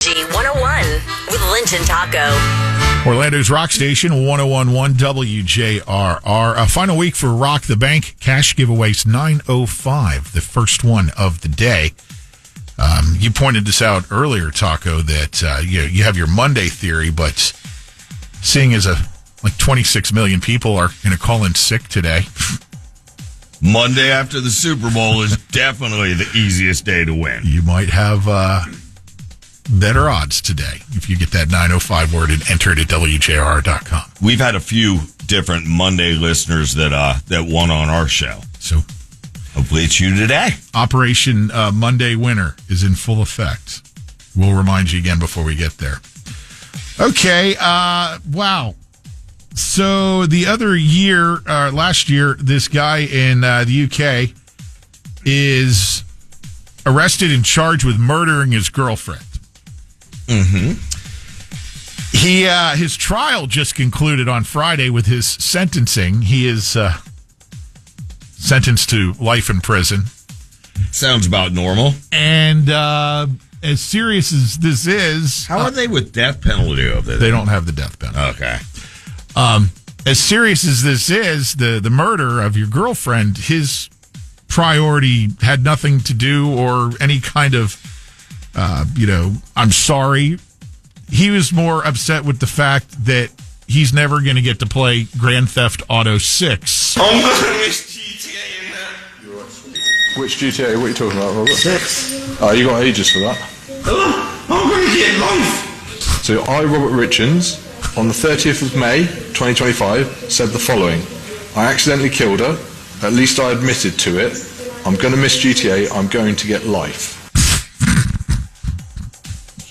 Idiotology 101 with Lynch and Taco. Orlando's Rock Station, 101.1 WJRR. A final week for Rock the Bank. Cash giveaways 9:05, the first one of the day. You pointed this out earlier, Taco, that you have your Monday theory, but seeing as like 26 million people are going to call in sick today. Monday after the Super Bowl is definitely the easiest day to win. You might have better odds today if you get that 905 word and enter it at WJRR.com. We've had a few different Monday listeners that won on our show. So hopefully it's you today. Operation Monday Winner is in full effect. We'll remind you again before we get there. Okay, wow. So the other year, last year, this guy in the UK is arrested and charged with murdering his girlfriend. Mm-hmm. His trial just concluded on Friday with his sentencing. He is sentenced to life in prison. Sounds about normal. And as serious as this is... How are they with death penalty over there? They don't have the death penalty. Okay. As serious as this is, the murder of your girlfriend, his priority had nothing to do or any kind of, I'm sorry. He was more upset with the fact that he's never going to get to play Grand Theft Auto 6. I'm going to miss GTA in there. Which GTA? What are you talking about, Robert? 6. Oh, you got ages for that. I'm going to get life. So I, Robert Richards, on the 30th of May, 2025, said the following. I accidentally killed her. At least I admitted to it. I'm going to miss GTA. I'm going to get life.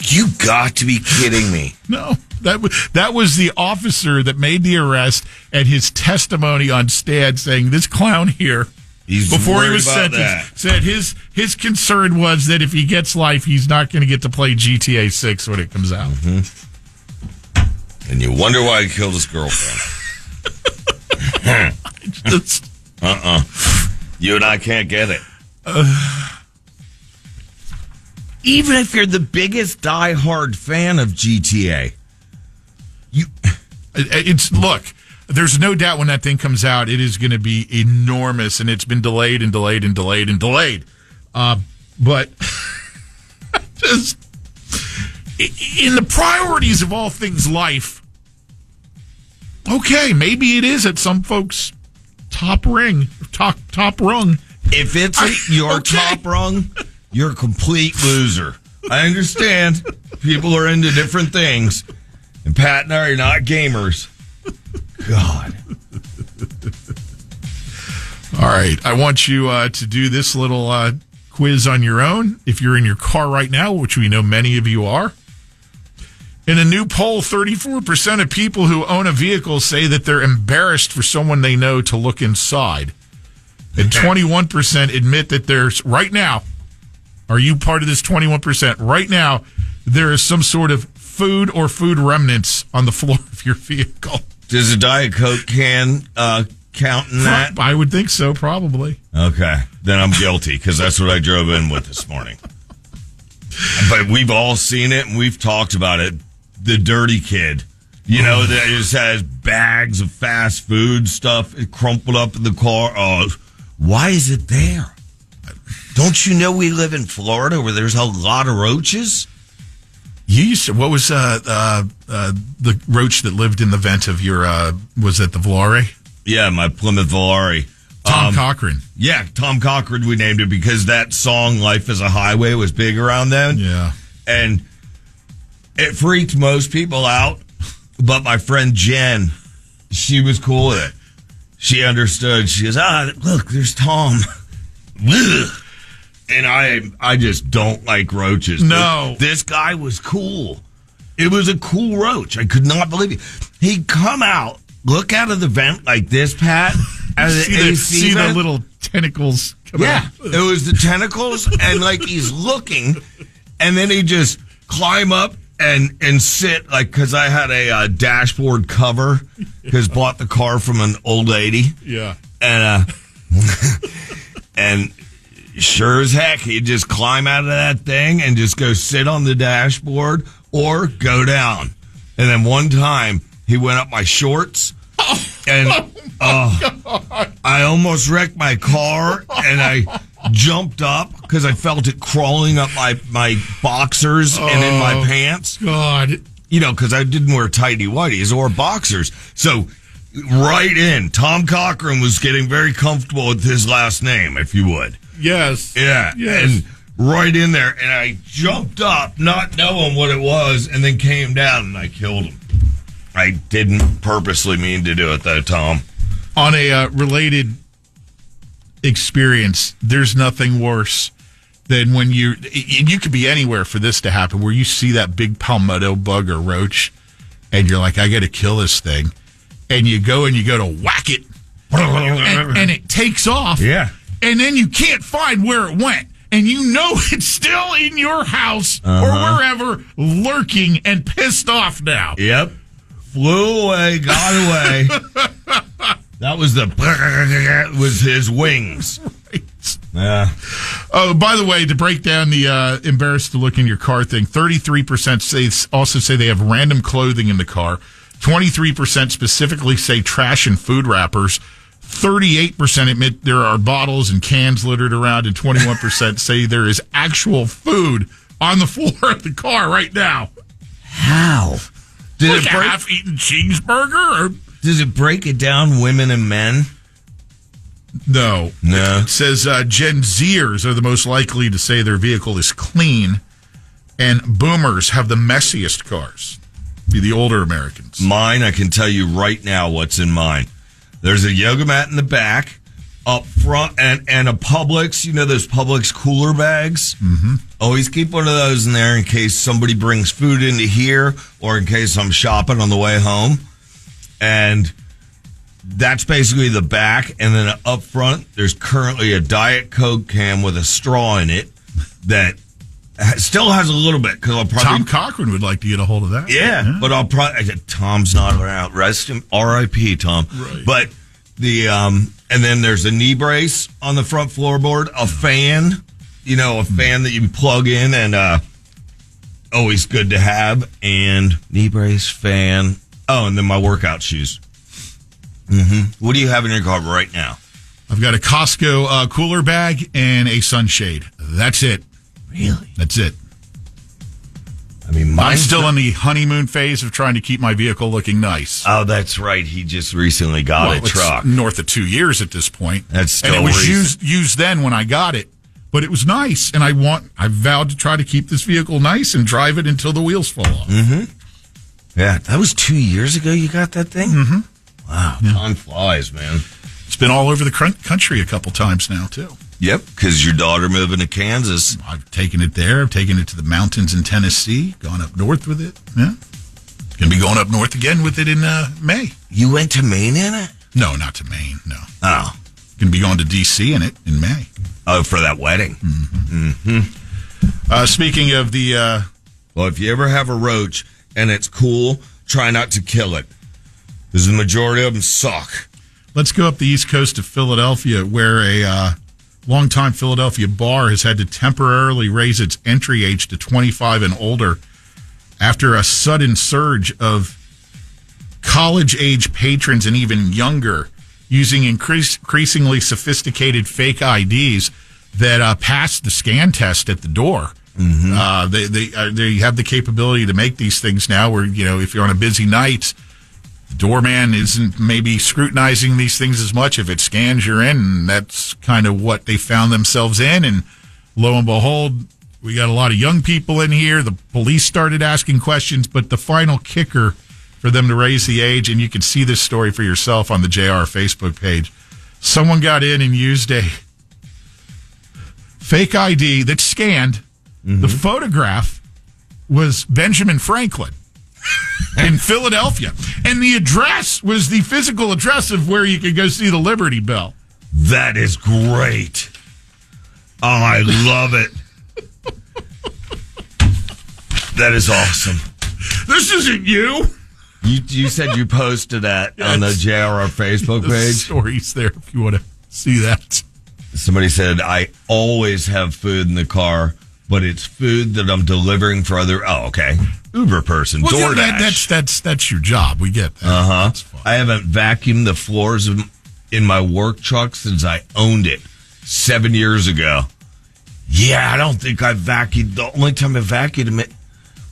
You got to be kidding me. No, that was the officer that made the arrest and his testimony on stand saying this clown here, before he was sentenced, said his concern was that if he gets life, he's not going to get to play GTA 6 when it comes out. Mm-hmm. And you wonder why he killed his girlfriend. You and I can't get it. Even if you're the biggest diehard fan of GTA, look, there's no doubt when that thing comes out, it is going to be enormous, and it's been delayed and delayed and delayed and delayed. But just in the priorities of all things life, okay, maybe it is at some folks' top rung. If it's your top rung, you're a complete loser. I understand people are into different things, and Pat and I are not gamers. God. All right, I want you to do this little quiz on your own. If you're in your car right now, which we know many of you are. In a new poll, 34% of people who own a vehicle say that they're embarrassed for someone they know to look inside. And 21% admit that there's, right now, are you part of this 21%? Right now, there is some sort of food or food remnants on the floor of your vehicle. Does a Diet Coke can count in that? I would think so, probably. Okay. Then I'm guilty, because that's what I drove in with this morning. But we've all seen it, and we've talked about it. The dirty kid, that just has bags of fast food stuff crumpled up in the car. Oh, why is it there? Don't you know we live in Florida where there's a lot of roaches? You used to, what was the roach that lived in the vent of your, was it the Volare? Yeah, my Plymouth Volare. Tom Cochran. Yeah, Tom Cochran, we named it because that song, Life is a Highway, was big around then. Yeah. And it freaked most people out, but my friend Jen, she was cool with it. She understood. She goes, look, there's Tom. And I just don't like roaches. No. But this guy was cool. It was a cool roach. I could not believe it. He'd come out, look out of the vent like this, Pat. See the little tentacles come out. It was the tentacles, and like he's looking, and then he just climb up and sit, like, because I had a dashboard cover, because bought the car from an old lady. Yeah. And Sure as heck, he'd just climb out of that thing and just go sit on the dashboard or go down. And then one time, he went up my shorts, and I almost wrecked my car, and I jumped up because I felt it crawling up my boxers and in my pants. God. You know, because I didn't wear tighty whities or boxers. So, right in, Tom Cochran was getting very comfortable with his last name, if you would. Yes. Yeah. Yes. And right in there, and I jumped up, not knowing what it was, and then came down, and I killed him. I didn't purposely mean to do it, though, Tom. On a related experience, there's nothing worse than when you could be anywhere for this to happen, where you see that big palmetto bug or roach, and you're like, I got to kill this thing. And you go to whack it, and it takes off. Yeah. And then you can't find where it went. And you know it's still in your house or wherever, lurking and pissed off now. Yep. Flew away, got away. That was was his wings. Right. Yeah. Oh, by the way, to break down the embarrassed to look in your car thing, 33% also say they have random clothing in the car. 23% specifically say trash and food wrappers. 38% admit there are bottles and cans littered around, and 21% say there is actual food on the floor of the car right now. How? Like a half-eaten cheeseburger? Or? Does it break it down, women and men? No. No. It says Gen Zers are the most likely to say their vehicle is clean, and boomers have the messiest cars. Be the older Americans. Mine, I can tell you right now what's in mine. There's a yoga mat in the back, up front, and a Publix. You know those Publix cooler bags? Mm-hmm. Always keep one of those in there in case somebody brings food into here or in case I'm shopping on the way home. And that's basically the back. And then up front, there's currently a Diet Coke can with a straw in it that still has a little bit. Cause I'll probably, Tom Cochran would like to get a hold of that. yeah. But I'll probably, Tom's not around. Rest him, R.I.P. Tom. Right. But the, and then there's a knee brace on the front floorboard, a fan, a fan that you plug in, and always good to have, and knee brace, fan. Oh, and then my workout shoes. Mm-hmm. What do you have in your car right now? I've got a Costco cooler bag and a sunshade. That's it. Really? That's it. I mean, I'm still in the honeymoon phase of trying to keep my vehicle looking nice. Oh, that's right. He just recently got a truck. It's north of 2 years at this point. That's still and it was used then when I got it, but it was nice. And I vowed to try to keep this vehicle nice and drive it until the wheels fall off. Mm-hmm. Yeah, that was 2 years ago you got that thing? Mm-hmm. Wow, time flies, man. It's been all over the country a couple times now, too. Yep, because your daughter moving to Kansas. I've taken it there. I've taken it to the mountains in Tennessee, gone up north with it. Yeah. Going to be going up north again with it in May. You went to Maine in it? No, not to Maine, no. Oh. Going to be going to D.C. in it in May. Oh, for that wedding. Mm-hmm. Mm-hmm. Speaking of the... well, if you ever have a roach and it's cool, try not to kill it. Because the majority of them suck. Let's go up the east coast of Philadelphia, where a longtime Philadelphia bar has had to temporarily raise its entry age to 25 and older after a sudden surge of college-age patrons and even younger using increasingly sophisticated fake IDs that pass the scan test at the door. Mm-hmm. They have the capability to make these things now where, if you're on a busy night, the doorman isn't maybe scrutinizing these things as much. If it scans, you're in, and that's kind of what they found themselves in. And lo and behold, we got a lot of young people in here. The police started asking questions, but the final kicker for them to raise the age, and you can see this story for yourself on the JR Facebook page. Someone got in and used a fake ID that scanned. Mm-hmm. The photograph was Benjamin Franklin in Philadelphia. And the address was the physical address of where you could go see the Liberty Bell. That is great. Oh, I love it. That is awesome. This isn't you. You said you posted that on the JRR Facebook the page? Stories there if you want to see that. Somebody said, I always have food in the car, but it's food that I'm delivering for other. Oh, okay. Uber person, Well, DoorDash. that's your job. We get that. That's fine. I haven't vacuumed the floors in my work truck since I owned it 7 years ago. Yeah, I don't think I vacuumed. The only time I vacuumed it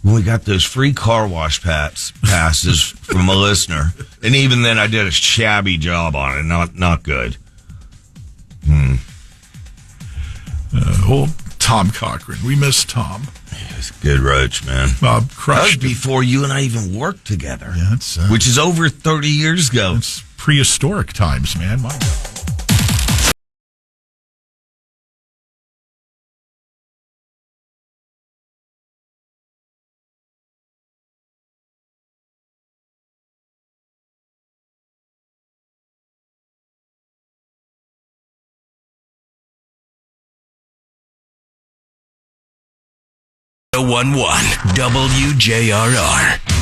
when we got those free car wash passes from a listener, and even then I did a shabby job on it. Not good. Old Tom Cochran. We miss Tom. It's good roach, man. Bob That was crushed it. before you and I even worked together. Yeah, it's which is over 30 years ago. it's prehistoric times, man. My God. .11 WJRR.